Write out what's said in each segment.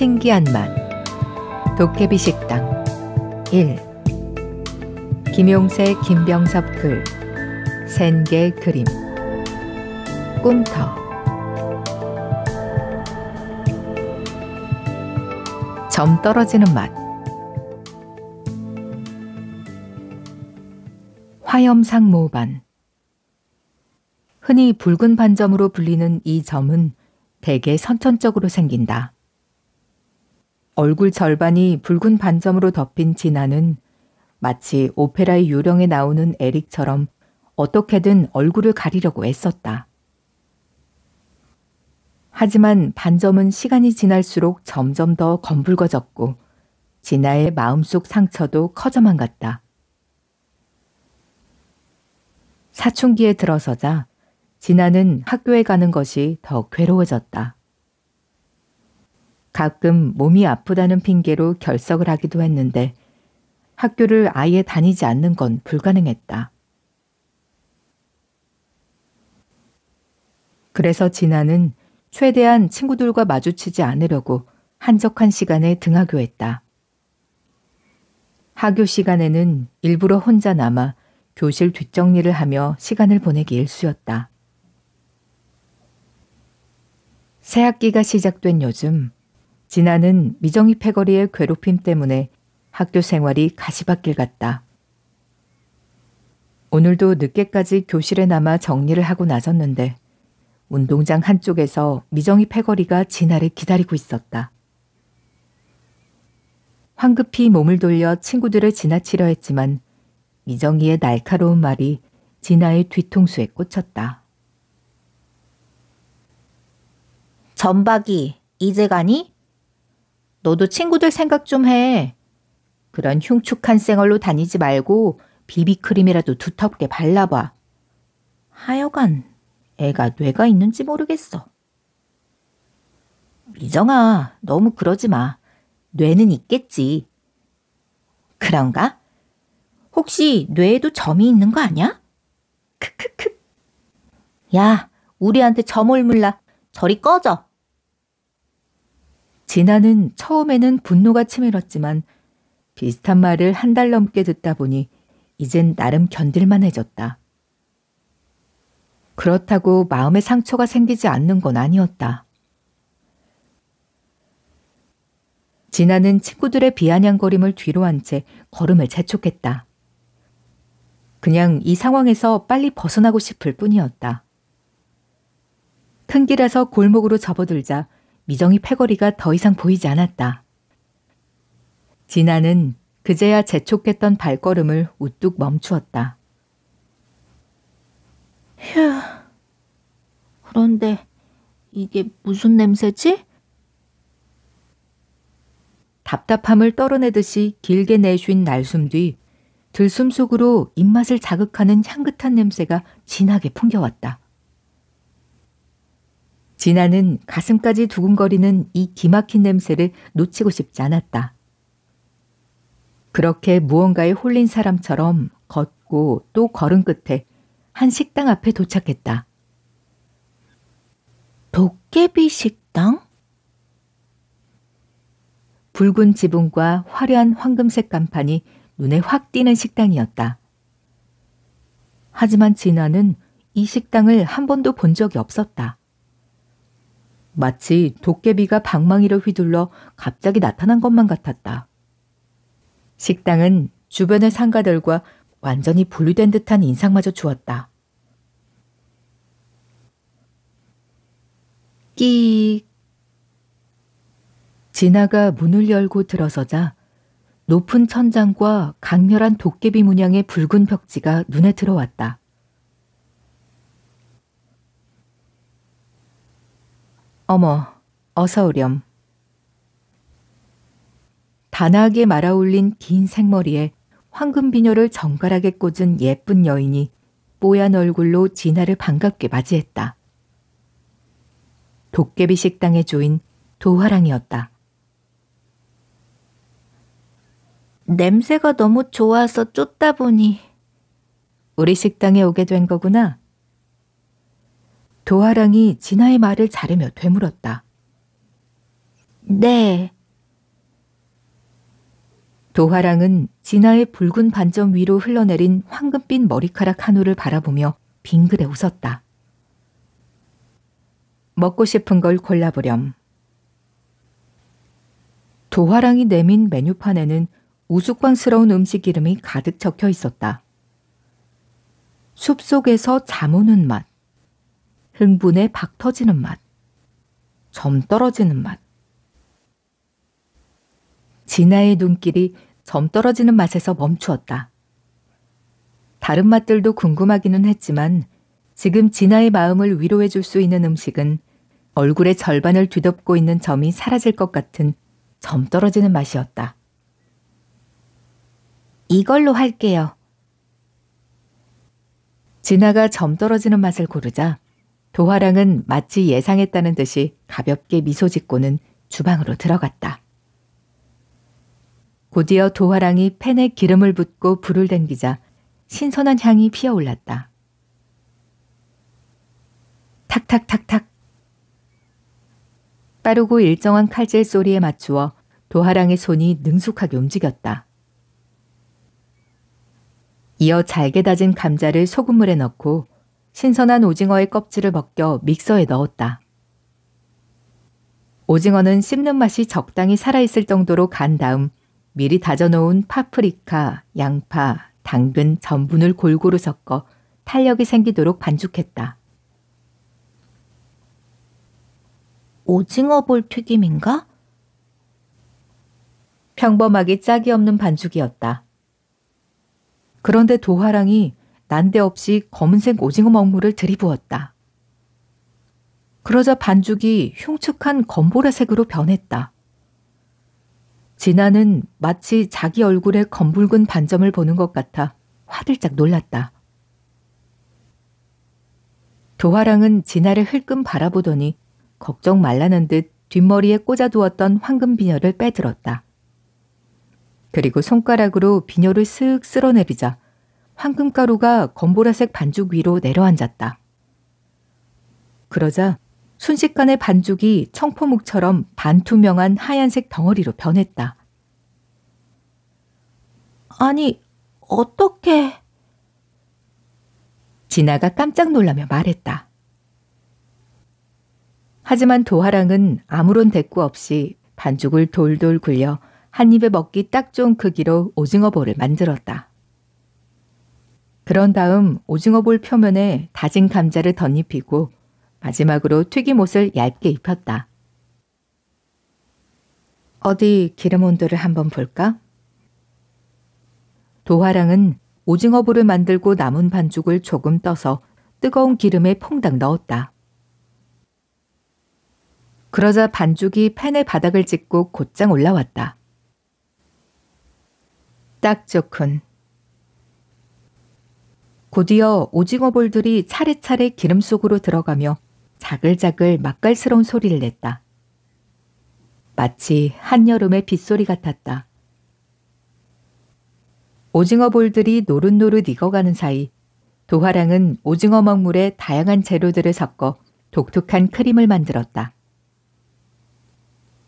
신기한 맛 도깨비 식당 1. 김용세 김병섭 글 센개 그림 꿈터 점 떨어지는 맛 화염상 모반 흔히 붉은 반점으로 불리는 이 점은 대개 선천적으로 생긴다. 얼굴 절반이 붉은 반점으로 덮인 진아는 마치 오페라의 유령에 나오는 에릭처럼 어떻게든 얼굴을 가리려고 애썼다. 하지만 반점은 시간이 지날수록 점점 더 검붉어졌고 진아의 마음속 상처도 커져만 갔다. 사춘기에 들어서자 진아는 학교에 가는 것이 더 괴로워졌다. 가끔 몸이 아프다는 핑계로 결석을 하기도 했는데 학교를 아예 다니지 않는 건 불가능했다. 그래서 진아는 최대한 친구들과 마주치지 않으려고 한적한 시간에 등하교했다. 하교 시간에는 일부러 혼자 남아 교실 뒷정리를 하며 시간을 보내기 일쑤였다. 새학기가 시작된 요즘 진아는 미정이 패거리의 괴롭힘 때문에 학교 생활이 가시밭길 같다. 오늘도 늦게까지 교실에 남아 정리를 하고 나섰는데 운동장 한쪽에서 미정이 패거리가 진아를 기다리고 있었다. 황급히 몸을 돌려 친구들을 지나치려 했지만 미정이의 날카로운 말이 진아의 뒤통수에 꽂혔다. 전박이, 이제 가니? 너도 친구들 생각 좀 해. 그런 흉측한 생얼로 다니지 말고 비비크림이라도 두텁게 발라봐. 하여간 애가 뇌가 있는지 모르겠어. 미정아, 너무 그러지 마. 뇌는 있겠지. 그런가? 혹시 뇌에도 점이 있는 거 아니야? 크크크. 야, 우리한테 점을 물라. 저리 꺼져. 진아는 처음에는 분노가 치밀었지만 비슷한 말을 한 달 넘게 듣다 보니 이젠 나름 견딜만해졌다. 그렇다고 마음에 상처가 생기지 않는 건 아니었다. 진아는 친구들의 비아냥거림을 뒤로 한 채 걸음을 재촉했다. 그냥 이 상황에서 빨리 벗어나고 싶을 뿐이었다. 큰 길에서 골목으로 접어들자 미정이 패거리가 더 이상 보이지 않았다. 진아는 그제야 재촉했던 발걸음을 우뚝 멈추었다. 휴, 그런데 이게 무슨 냄새지? 답답함을 떨어내듯이 길게 내쉰 날숨 뒤 들숨 속으로 입맛을 자극하는 향긋한 냄새가 진하게 풍겨왔다. 진아는 가슴까지 두근거리는 이 기막힌 냄새를 놓치고 싶지 않았다. 그렇게 무언가에 홀린 사람처럼 걷고 또 걸은 끝에 한 식당 앞에 도착했다. 도깨비 식당? 붉은 지붕과 화려한 황금색 간판이 눈에 확 띄는 식당이었다. 하지만 진아는 이 식당을 한 번도 본 적이 없었다. 마치 도깨비가 방망이를 휘둘러 갑자기 나타난 것만 같았다. 식당은 주변의 상가들과 완전히 분리된 듯한 인상마저 주었다. 끼익. 진아가 문을 열고 들어서자 높은 천장과 강렬한 도깨비 문양의 붉은 벽지가 눈에 들어왔다. 어머, 어서 오렴. 단아하게 말아올린 긴 생머리에 황금 비녀를 정갈하게 꽂은 예쁜 여인이 뽀얀 얼굴로 진아를 반갑게 맞이했다. 도깨비 식당의 주인 도화랑이었다. 냄새가 너무 좋아서 쫓다 보니 우리 식당에 오게 된 거구나. 도화랑이 진아의 말을 자르며 되물었다. 네. 도화랑은 진아의 붉은 반점 위로 흘러내린 황금빛 머리카락 한 올을 바라보며 빙그레 웃었다. 먹고 싶은 걸 골라보렴. 도화랑이 내민 메뉴판에는 우스꽝스러운 음식 이름이 가득 적혀 있었다. 숲속에서 잠 오는 맛, 흥분에 박 터지는 맛, 점 떨어지는 맛. 진아의 눈길이 점 떨어지는 맛에서 멈추었다. 다른 맛들도 궁금하기는 했지만 지금 진아의 마음을 위로해 줄 수 있는 음식은 얼굴의 절반을 뒤덮고 있는 점이 사라질 것 같은 점 떨어지는 맛이었다. 이걸로 할게요. 진아가 점 떨어지는 맛을 고르자 도화랑은 마치 예상했다는 듯이 가볍게 미소 짓고는 주방으로 들어갔다. 곧이어 도화랑이 팬에 기름을 붓고 불을 당기자 신선한 향이 피어올랐다. 탁탁탁탁. 빠르고 일정한 칼질 소리에 맞추어 도화랑의 손이 능숙하게 움직였다. 이어 잘게 다진 감자를 소금물에 넣고 신선한 오징어의 껍질을 벗겨 믹서에 넣었다. 오징어는 씹는 맛이 적당히 살아있을 정도로 간 다음 미리 다져놓은 파프리카, 양파, 당근, 전분을 골고루 섞어 탄력이 생기도록 반죽했다. 오징어 볼 튀김인가? 평범하게 짝이 없는 반죽이었다. 그런데 도화랑이 난데없이 검은색 오징어 먹물을 들이부었다. 그러자 반죽이 흉측한 검보라색으로 변했다. 진아는 마치 자기 얼굴에 검붉은 반점을 보는 것 같아 화들짝 놀랐다. 도화랑은 진아를 흘끔 바라보더니 걱정 말라는 듯 뒷머리에 꽂아두었던 황금 비녀를 빼들었다. 그리고 손가락으로 비녀를 쓱 쓸어내리자 황금가루가 검보라색 반죽 위로 내려앉았다. 그러자 순식간에 반죽이 청포묵처럼 반투명한 하얀색 덩어리로 변했다. 아니, 어떻게... 진아가 깜짝 놀라며 말했다. 하지만 도화랑은 아무런 대꾸 없이 반죽을 돌돌 굴려 한 입에 먹기 딱 좋은 크기로 오징어볼을 만들었다. 그런 다음 오징어볼 표면에 다진 감자를 덧입히고 마지막으로 튀김옷을 얇게 입혔다. 어디 기름 온도를 한번 볼까? 도화랑은 오징어볼을 만들고 남은 반죽을 조금 떠서 뜨거운 기름에 퐁당 넣었다. 그러자 반죽이 팬의 바닥을 찍고 곧장 올라왔다. 딱 좋군. 곧이어 오징어볼들이 차례차례 기름 속으로 들어가며 자글자글 맛깔스러운 소리를 냈다. 마치 한여름의 빗소리 같았다. 오징어볼들이 노릇노릇 익어가는 사이 도화랑은 오징어 먹물에 다양한 재료들을 섞어 독특한 크림을 만들었다.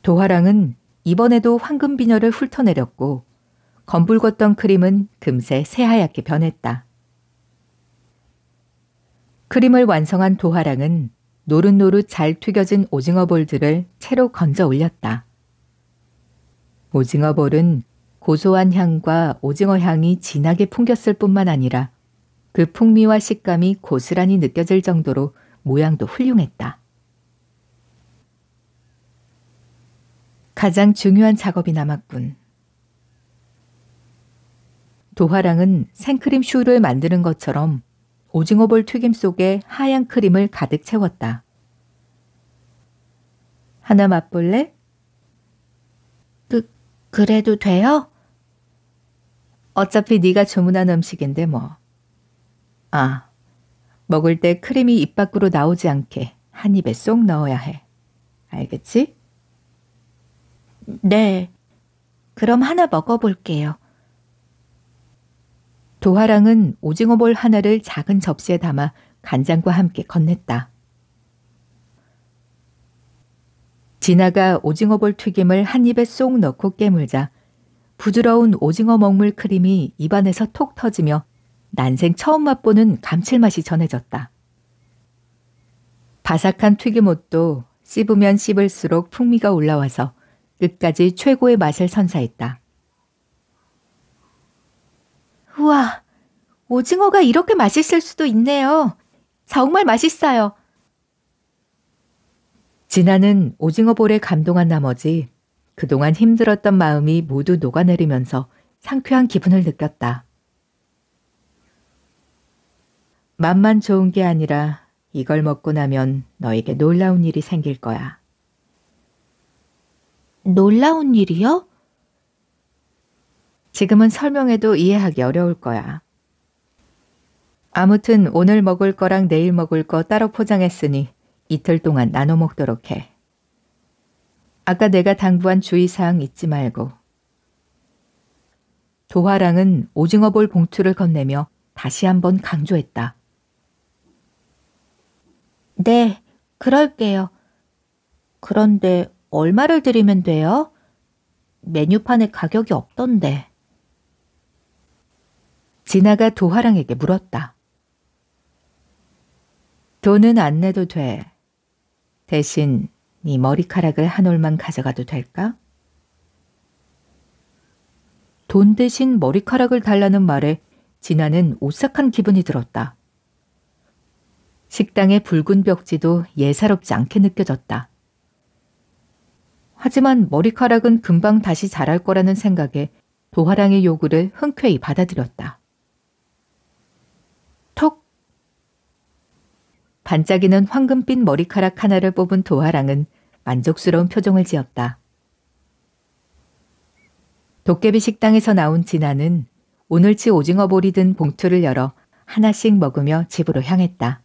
도화랑은 이번에도 황금 비녀를 훑어내렸고 검붉었던 크림은 금세 새하얗게 변했다. 크림을 완성한 도화랑은 노릇노릇 잘 튀겨진 오징어볼들을 채로 건져 올렸다. 오징어볼은 고소한 향과 오징어 향이 진하게 풍겼을 뿐만 아니라 그 풍미와 식감이 고스란히 느껴질 정도로 모양도 훌륭했다. 가장 중요한 작업이 남았군. 도화랑은 생크림 슈를 만드는 것처럼 오징어볼 튀김 속에 하얀 크림을 가득 채웠다. 하나 맛볼래? 그래도 돼요? 어차피 네가 주문한 음식인데 뭐. 아, 먹을 때 크림이 입 밖으로 나오지 않게 한 입에 쏙 넣어야 해. 알겠지? 네. 그럼 하나 먹어볼게요. 도화랑은 오징어볼 하나를 작은 접시에 담아 간장과 함께 건넸다. 진아가 오징어볼 튀김을 한 입에 쏙 넣고 깨물자 부드러운 오징어 먹물 크림이 입안에서 톡 터지며 난생 처음 맛보는 감칠맛이 전해졌다. 바삭한 튀김옷도 씹으면 씹을수록 풍미가 올라와서 끝까지 최고의 맛을 선사했다. 우와, 오징어가 이렇게 맛있을 수도 있네요. 정말 맛있어요. 진아는 오징어볼에 감동한 나머지 그동안 힘들었던 마음이 모두 녹아내리면서 상쾌한 기분을 느꼈다. 맛만 좋은 게 아니라 이걸 먹고 나면 너에게 놀라운 일이 생길 거야. 놀라운 일이요? 지금은 설명해도 이해하기 어려울 거야. 아무튼 오늘 먹을 거랑 내일 먹을 거 따로 포장했으니 이틀 동안 나눠 먹도록 해. 아까 내가 당부한 주의사항 잊지 말고. 도화랑은 오징어볼 봉투를 건네며 다시 한번 강조했다. 네, 그럴게요. 그런데 얼마를 드리면 돼요? 메뉴판에 가격이 없던데. 진아가 도화랑에게 물었다. 돈은 안 내도 돼. 대신 네 머리카락을 한 올만 가져가도 될까? 돈 대신 머리카락을 달라는 말에 진아는 오싹한 기분이 들었다. 식당의 붉은 벽지도 예사롭지 않게 느껴졌다. 하지만 머리카락은 금방 다시 자랄 거라는 생각에 도화랑의 요구를 흔쾌히 받아들였다. 톡! 반짝이는 황금빛 머리카락 하나를 뽑은 도화랑은 만족스러운 표정을 지었다. 도깨비 식당에서 나온 진아는 오늘치 오징어볼이 든 봉투를 열어 하나씩 먹으며 집으로 향했다.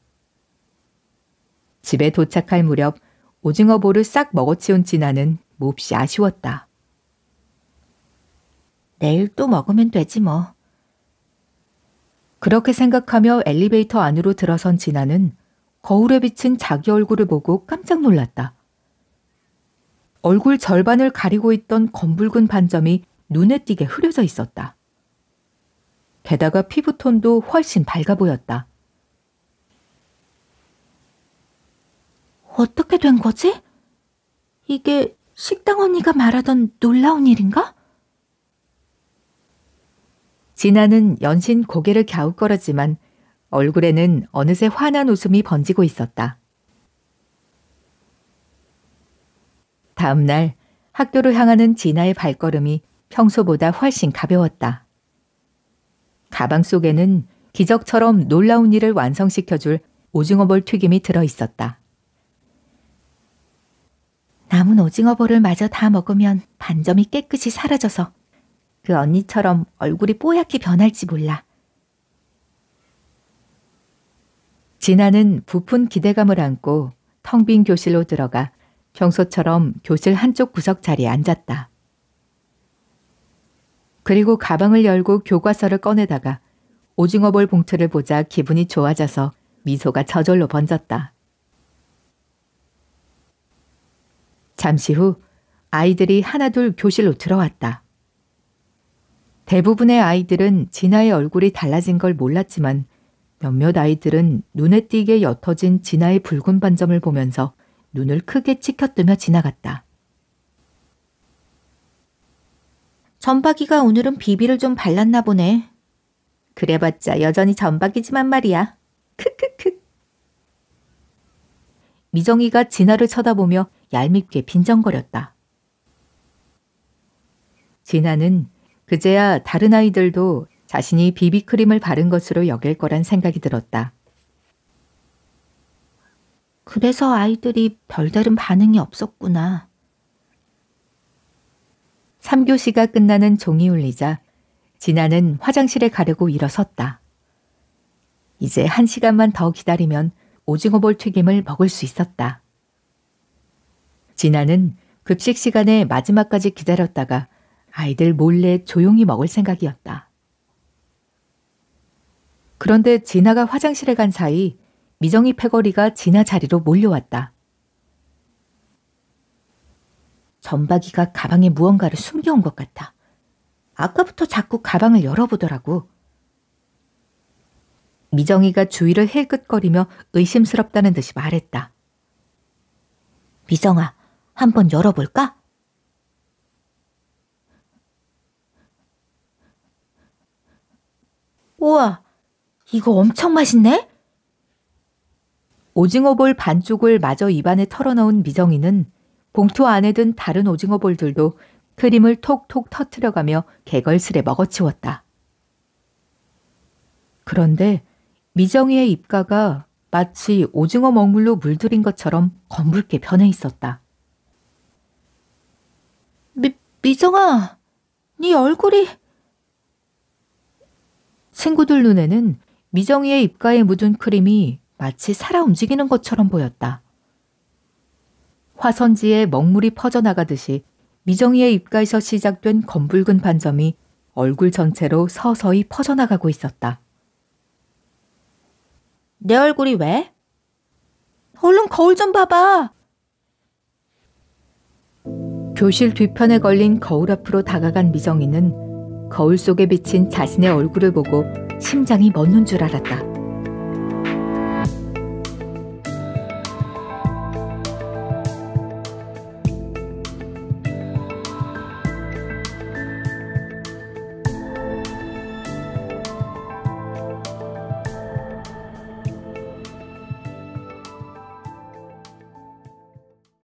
집에 도착할 무렵 오징어볼을 싹 먹어치운 진아는 몹시 아쉬웠다. 내일 또 먹으면 되지 뭐. 그렇게 생각하며 엘리베이터 안으로 들어선 진아는 거울에 비친 자기 얼굴을 보고 깜짝 놀랐다. 얼굴 절반을 가리고 있던 검붉은 반점이 눈에 띄게 흐려져 있었다. 게다가 피부톤도 훨씬 밝아 보였다. 어떻게 된 거지? 이게 식당 언니가 말하던 놀라운 일인가? 진아는 연신 고개를 갸웃거렸지만 얼굴에는 어느새 환한 웃음이 번지고 있었다. 다음 날 학교로 향하는 진아의 발걸음이 평소보다 훨씬 가벼웠다. 가방 속에는 기적처럼 놀라운 일을 완성시켜줄 오징어볼 튀김이 들어있었다. 남은 오징어볼을 마저 다 먹으면 반점이 깨끗이 사라져서 그 언니처럼 얼굴이 뽀얗게 변할지 몰라. 진아는 부푼 기대감을 안고 텅 빈 교실로 들어가 평소처럼 교실 한쪽 구석 자리에 앉았다. 그리고 가방을 열고 교과서를 꺼내다가 오징어볼 봉투를 보자 기분이 좋아져서 미소가 저절로 번졌다. 잠시 후 아이들이 하나둘 교실로 들어왔다. 대부분의 아이들은 진아의 얼굴이 달라진 걸 몰랐지만 몇몇 아이들은 눈에 띄게 옅어진 진아의 붉은 반점을 보면서 눈을 크게 치켜뜨며 지나갔다. 전박이가 오늘은 비비를 좀 발랐나 보네. 그래봤자 여전히 전박이지만 말이야. 크크크. 미정이가 진아를 쳐다보며 얄밉게 빈정거렸다. 진아는 그제야 다른 아이들도 자신이 비비크림을 바른 것으로 여길 거란 생각이 들었다. 그래서 아이들이 별다른 반응이 없었구나. 3교시가 끝나는 종이 울리자 진아는 화장실에 가려고 일어섰다. 이제 1시간만 더 기다리면 오징어볼 튀김을 먹을 수 있었다. 진아는 급식 시간에 마지막까지 기다렸다가 아이들 몰래 조용히 먹을 생각이었다. 그런데 진아가 화장실에 간 사이 미정이 패거리가 진아 자리로 몰려왔다. 전박이가 가방에 무언가를 숨겨온 것 같아. 아까부터 자꾸 가방을 열어보더라고. 미정이가 주위를 힐끗거리며 의심스럽다는 듯이 말했다. 미정아, 한번 열어볼까? 우와, 이거 엄청 맛있네? 오징어볼 반쪽을 마저 입안에 털어넣은 미정이는 봉투 안에 든 다른 오징어볼들도 크림을 톡톡 터트려가며 개걸스레 먹어치웠다. 그런데 미정이의 입가가 마치 오징어 먹물로 물들인 것처럼 검붉게 변해 있었다. 미정아, 네 얼굴이... 친구들 눈에는 미정이의 입가에 묻은 크림이 마치 살아 움직이는 것처럼 보였다. 화선지에 먹물이 퍼져나가듯이 미정이의 입가에서 시작된 검붉은 반점이 얼굴 전체로 서서히 퍼져나가고 있었다. 내 얼굴이 왜? 얼른 거울 좀 봐봐. 교실 뒤편에 걸린 거울 앞으로 다가간 미정이는 거울 속에 비친 자신의 얼굴을 보고 심장이 멎는 줄 알았다.